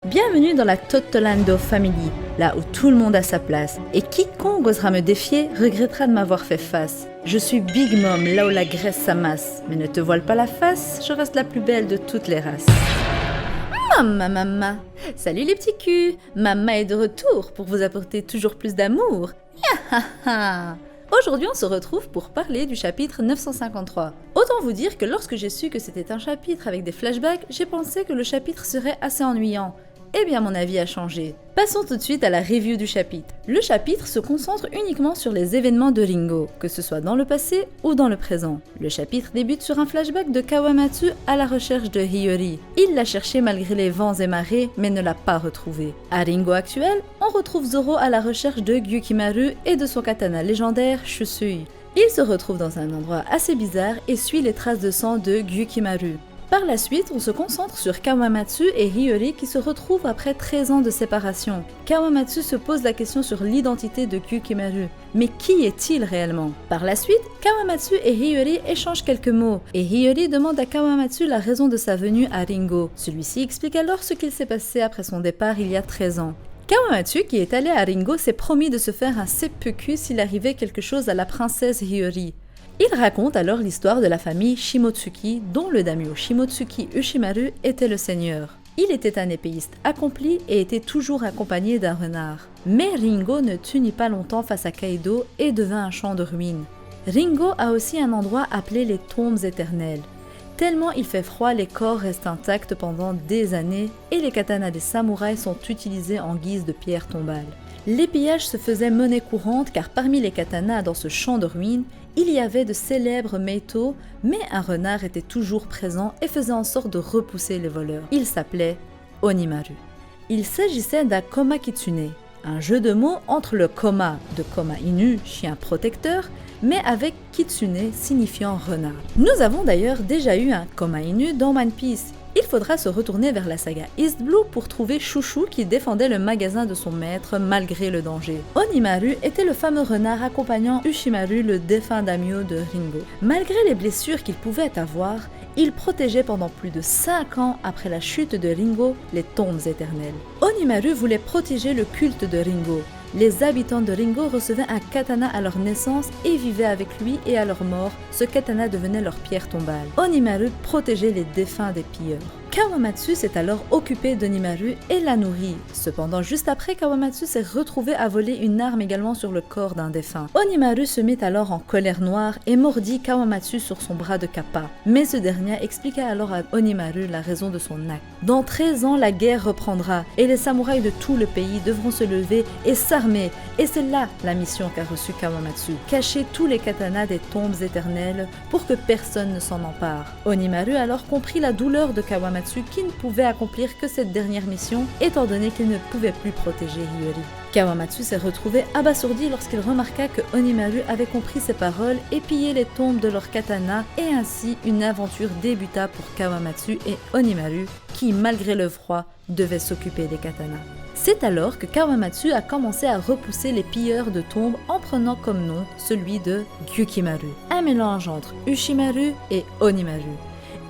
Bienvenue dans la Totolando Family, là où tout le monde a sa place. Et quiconque osera me défier regrettera de m'avoir fait face. Je suis Big Mom, là où la graisse s'amasse. Mais ne te voile pas la face, je reste la plus belle de toutes les races. Mama. Salut les petits culs. Mama est de retour pour vous apporter toujours plus d'amour. Aujourd'hui, on se retrouve pour parler du chapitre 953. Autant vous dire que lorsque j'ai su que c'était un chapitre avec des flashbacks, j'ai pensé que le chapitre serait assez ennuyant. Eh bien, mon avis a changé. Passons tout de suite à la review du chapitre. Le chapitre se concentre uniquement sur les événements de Ringo, que ce soit dans le passé ou dans le présent. Le chapitre débute sur un flashback de Kawamatsu à la recherche de Hiyori. Il l'a cherché malgré les vents et marées, mais ne l'a pas retrouvé. À Ringo actuel, on retrouve Zoro à la recherche de Gyukimaru et de son katana légendaire Shusui. Il se retrouve dans un endroit assez bizarre et suit les traces de sang de Gyukimaru. Par la suite, on se concentre sur Kawamatsu et Hiyori qui se retrouvent après 13 ans de séparation. Kawamatsu se pose la question sur l'identité de Gyukimaru. Mais qui est-il réellement? Par la suite, Kawamatsu et Hiyori échangent quelques mots, et Hiyori demande à Kawamatsu la raison de sa venue à Ringo. Celui-ci explique alors ce qu'il s'est passé après son départ il y a 13 ans. Kawamatsu, qui est allé à Ringo, s'est promis de se faire un seppuku s'il arrivait quelque chose à la princesse Hiyori. Il raconte alors l'histoire de la famille Shimotsuki, dont le daimyo Shimotsuki Ushimaru était le seigneur. Il était un épéiste accompli et était toujours accompagné d'un renard. Mais Ringo ne tenait pas longtemps face à Kaido et devint un champ de ruines. Ringo a aussi un endroit appelé les tombes éternelles. Tellement il fait froid, les corps restent intacts pendant des années et les katanas des samouraïs sont utilisés en guise de pierre tombale. Les pillages se faisaient monnaie courante car parmi les katanas dans ce champ de ruines, il y avait de célèbres Meito, mais un renard était toujours présent et faisait en sorte de repousser les voleurs. Il s'appelait Onimaru. Il s'agissait d'un Koma Kitsune, un jeu de mots entre le Koma de Koma Inu, chien protecteur, mais avec Kitsune signifiant renard. Nous avons d'ailleurs déjà eu un Koma Inu dans One Piece. Il faudra se retourner vers la saga East Blue pour trouver Chouchou qui défendait le magasin de son maître malgré le danger. Onimaru était le fameux renard accompagnant Ushimaru, le défunt daimyo de Ringo. Malgré les blessures qu'il pouvait avoir, il protégeait pendant plus de 5 ans après la chute de Ringo les tombes éternelles. Onimaru voulait protéger le culte de Ringo. Les habitants de Ringo recevaient un katana à leur naissance et vivaient avec lui, et à leur mort, ce katana devenait leur pierre tombale. Onimaru protégeait les défunts des pilleurs. Kawamatsu s'est alors occupé d'Onimaru et l'a nourri. Cependant, juste après, Kawamatsu s'est retrouvé à voler une arme également sur le corps d'un défunt. Onimaru se mit alors en colère noire et mordit Kawamatsu sur son bras de Kappa. Mais ce dernier expliqua alors à Onimaru la raison de son acte. Dans 13 ans, la guerre reprendra et les samouraïs de tout le pays devront se lever et s'armer. Et c'est là la mission qu'a reçue Kawamatsu. Cacher tous les katanas des tombes éternelles pour que personne ne s'en empare. Onimaru alors comprit la douleur de Kawamatsu qui ne pouvait accomplir que cette dernière mission étant donné qu'il ne pouvait plus protéger Hiyori. Kawamatsu s'est retrouvé abasourdi lorsqu'il remarqua que Onimaru avait compris ses paroles et pillé les tombes de leurs katanas, et ainsi une aventure débuta pour Kawamatsu et Onimaru qui, malgré le froid, devaient s'occuper des katanas. C'est alors que Kawamatsu a commencé à repousser les pilleurs de tombes en prenant comme nom celui de Gyukimaru, un mélange entre Ushimaru et Onimaru.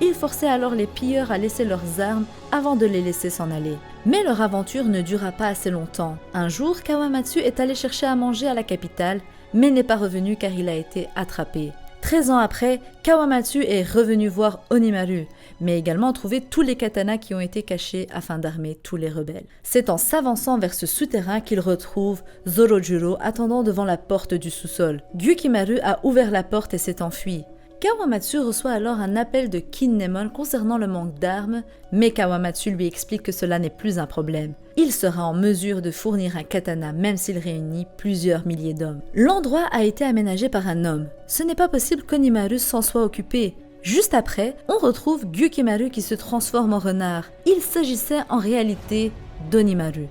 Il forçait alors les pilleurs à laisser leurs armes avant de les laisser s'en aller. Mais leur aventure ne dura pas assez longtemps. Un jour, Kawamatsu est allé chercher à manger à la capitale, mais n'est pas revenu car il a été attrapé. 13 ans après, Kawamatsu est revenu voir Onimaru, mais également trouvé tous les katanas qui ont été cachés afin d'armer tous les rebelles. C'est en s'avançant vers ce souterrain qu'il retrouve Zorojuro attendant devant la porte du sous-sol. Gyukimaru a ouvert la porte et s'est enfui. Kawamatsu reçoit alors un appel de Kinemon concernant le manque d'armes, mais Kawamatsu lui explique que cela n'est plus un problème. Il sera en mesure de fournir un katana même s'il réunit plusieurs milliers d'hommes. L'endroit a été aménagé par un homme. Ce n'est pas possible qu'Onimaru s'en soit occupé. Juste après, on retrouve Gyukimaru qui se transforme en renard. Il s'agissait en réalité d'Onimaru.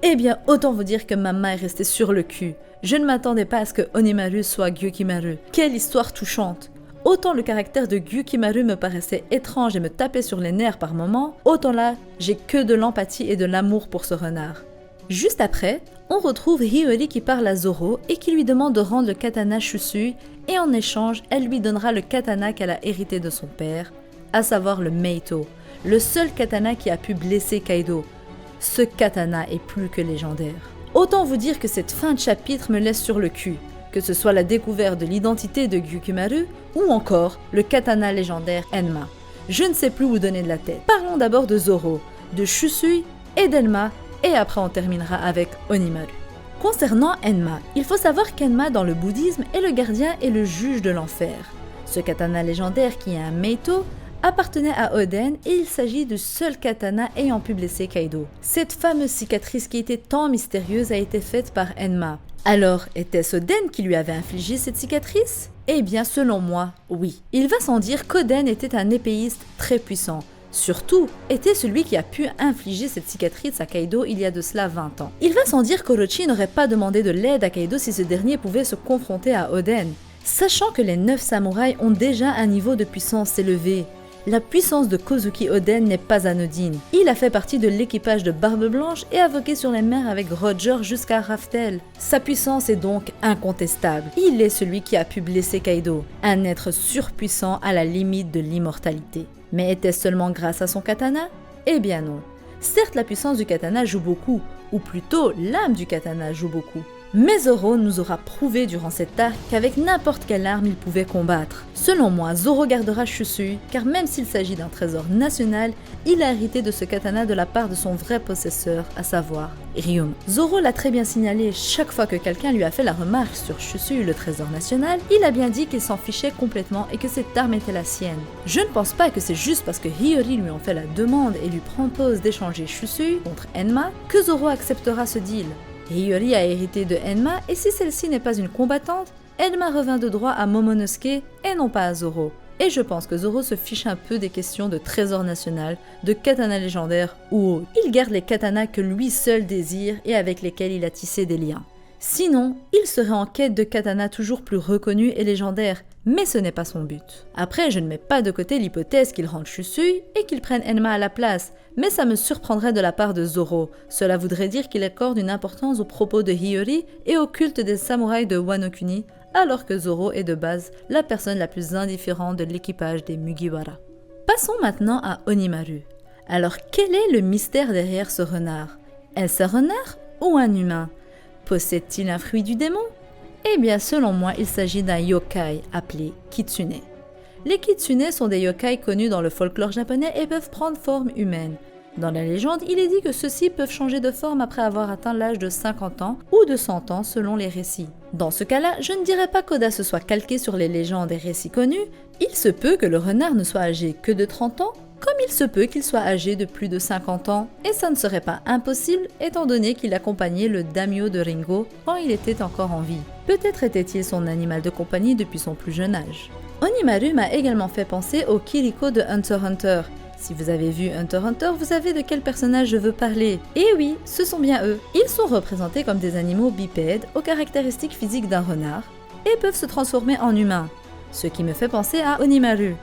Eh bien, autant vous dire que ma main est restée sur le cul. Je ne m'attendais pas à ce que Onimaru soit Gyukimaru. Quelle histoire touchante! Autant le caractère de Gyukimaru me paraissait étrange et me tapait sur les nerfs par moments, autant là, j'ai que de l'empathie et de l'amour pour ce renard. Juste après, on retrouve Hiyori qui parle à Zoro et qui lui demande de rendre le katana Shusui, et en échange, elle lui donnera le katana qu'elle a hérité de son père, à savoir le Meito, le seul katana qui a pu blesser Kaido. ce katana est plus que légendaire. Autant vous dire que cette fin de chapitre me laisse sur le cul, que ce soit la découverte de l'identité de Gyukimaru ou encore le katana légendaire Enma. Je ne sais plus où donner de la tête. Parlons d'abord de Zoro, de Shusui et d'Enma, et après on terminera avec Onimaru. Concernant Enma, il faut savoir qu'Enma dans le bouddhisme est le gardien et le juge de l'enfer. Ce katana légendaire qui est un Meito appartenait à Oden et il s'agit du seul katana ayant pu blesser Kaido. Cette fameuse cicatrice qui était tant mystérieuse a été faite par Enma. Alors, était-ce Oden qui lui avait infligé cette cicatrice? Eh bien, selon moi, oui. Il va sans dire qu'Oden était un épéiste très puissant. Surtout, était celui qui a pu infliger cette cicatrice à Kaido il y a de cela 20 ans. Il va sans dire qu'Orochi n'aurait pas demandé de l'aide à Kaido si ce dernier pouvait se confronter à Oden. Sachant que les 9 samouraïs ont déjà un niveau de puissance élevé, la puissance de Kozuki Oden n'est pas anodine. Il a fait partie de l'équipage de Barbe Blanche et a vogué sur les mers avec Roger jusqu'à Raftel. Sa puissance est donc incontestable. Il est celui qui a pu blesser Kaido, un être surpuissant à la limite de l'immortalité. Mais était-ce seulement grâce à son katana? Eh bien non. Certes, la puissance du katana joue beaucoup, ou plutôt l'âme du katana joue beaucoup. Mais Zoro nous aura prouvé durant cet arc qu'avec n'importe quelle arme il pouvait combattre. Selon moi, Zoro gardera Shusui, car même s'il s'agit d'un trésor national, il a hérité de ce katana de la part de son vrai possesseur, à savoir Ryuma. Zoro l'a très bien signalé, chaque fois que quelqu'un lui a fait la remarque sur Shusui, le trésor national, il a bien dit qu'il s'en fichait complètement et que cette arme était la sienne. Je ne pense pas que c'est juste parce que Hiyori lui en fait la demande et lui propose d'échanger Shusui contre Enma que Zoro acceptera ce deal. Hiyori a hérité de Enma et si celle-ci n'est pas une combattante, Enma revint de droit à Momonosuke et non pas à Zoro. Et je pense que Zoro se fiche un peu des questions de trésor national, de katana légendaire ou autre. Il garde les katanas que lui seul désire et avec lesquels il a tissé des liens. Sinon, il serait en quête de katana toujours plus reconnus et légendaires, mais ce n'est pas son but. Après, je ne mets pas de côté l'hypothèse qu'il rende Shusui et qu'il prenne Enma à la place, mais ça me surprendrait de la part de Zoro. Cela voudrait dire qu'il accorde une importance aux propos de Hiyori et au culte des samouraïs de Wano Kuni, alors que Zoro est de base la personne la plus indifférente de l'équipage des Mugiwara. Passons maintenant à Onimaru. Alors quel est le mystère derrière ce renard? Est-ce un renard ou un humain? Possède-t-il un fruit du démon? Eh bien, selon moi, il s'agit d'un yokai appelé Kitsune. Les Kitsune sont des yokai connus dans le folklore japonais et peuvent prendre forme humaine. Dans la légende, il est dit que ceux-ci peuvent changer de forme après avoir atteint l'âge de 50 ans ou de 100 ans selon les récits. Dans ce cas-là, je ne dirais pas qu'Oda se soit calqué sur les légendes et récits connus, il se peut que le renard ne soit âgé que de 30 ans, comme il se peut qu'il soit âgé de plus de 50 ans, et ça ne serait pas impossible étant donné qu'il accompagnait le daimyo de Ringo quand il était encore en vie. Peut-être était-il son animal de compagnie depuis son plus jeune âge. Onimaru m'a également fait penser au Kiriko de Hunter x Hunter. Si vous avez vu Hunter x Hunter, vous savez de quel personnage je veux parler. Et oui, ce sont bien eux. Ils sont représentés comme des animaux bipèdes aux caractéristiques physiques d'un renard et peuvent se transformer en humains, ce qui me fait penser à Onimaru.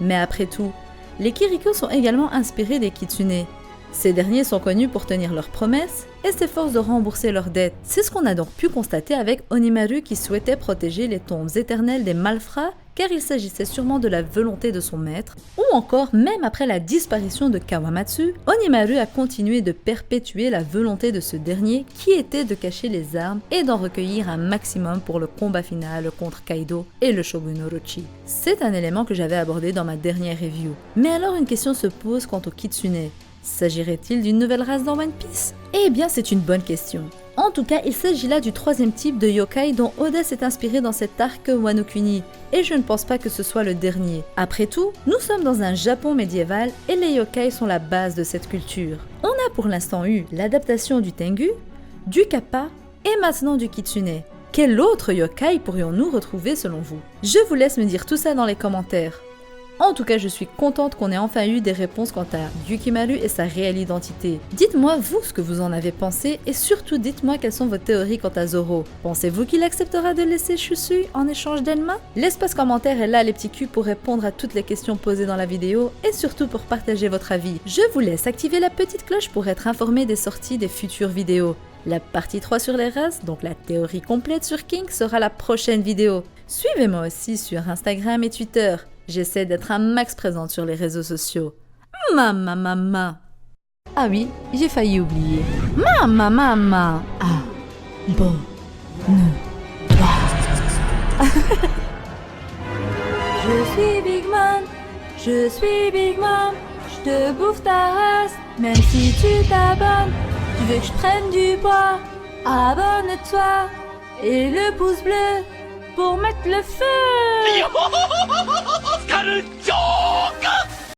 Mais après tout, les Kiriko sont également inspirés des Kitsune. Ces derniers sont connus pour tenir leurs promesses et s'efforcent de rembourser leurs dettes. C'est ce qu'on a donc pu constater avec Onimaru qui souhaitait protéger les tombes éternelles des malfrats car il s'agissait sûrement de la volonté de son maître, ou encore même après la disparition de Kawamatsu, Onimaru a continué de perpétuer la volonté de ce dernier qui était de cacher les armes et d'en recueillir un maximum pour le combat final contre Kaido et le shogun Orochi. C'est un élément que j'avais abordé dans ma dernière review. Mais alors une question se pose quant aux Kitsune. S'agirait-il d'une nouvelle race dans One Piece? Eh bien c'est une bonne question. En tout cas, il s'agit là du troisième type de yokai dont Oda s'est inspiré dans cet arc Wano Kuni, et je ne pense pas que ce soit le dernier. Après tout, nous sommes dans un Japon médiéval et les yokai sont la base de cette culture. On a pour l'instant eu l'adaptation du Tengu, du Kappa et maintenant du Kitsune. Quel autre yokai pourrions-nous retrouver selon vous? Je vous laisse me dire tout ça dans les commentaires. En tout cas, je suis contente qu'on ait enfin eu des réponses quant à Gyukimaru et sa réelle identité. Dites-moi vous ce que vous en avez pensé et surtout dites-moi quelles sont vos théories quant à Zoro. Pensez-vous qu'il acceptera de laisser Shusui en échange d'Enma? L'espace commentaire est là les petits culs pour répondre à toutes les questions posées dans la vidéo et surtout pour partager votre avis. Je vous laisse activer la petite cloche pour être informé des sorties des futures vidéos. La partie 3 sur les races, donc la théorie complète sur King, sera la prochaine vidéo. Suivez-moi aussi sur Instagram et Twitter. J'essaie d'être un max présente sur les réseaux sociaux. Mama. Ah oui, j'ai failli oublier. Maman. Abonne-toi. Je suis Big Mom, je suis Big Mom, je te bouffe ta race, même si tu t'abonnes. Tu veux que je prenne du poids, abonne-toi. Et le pouce bleu pour mettre le feu.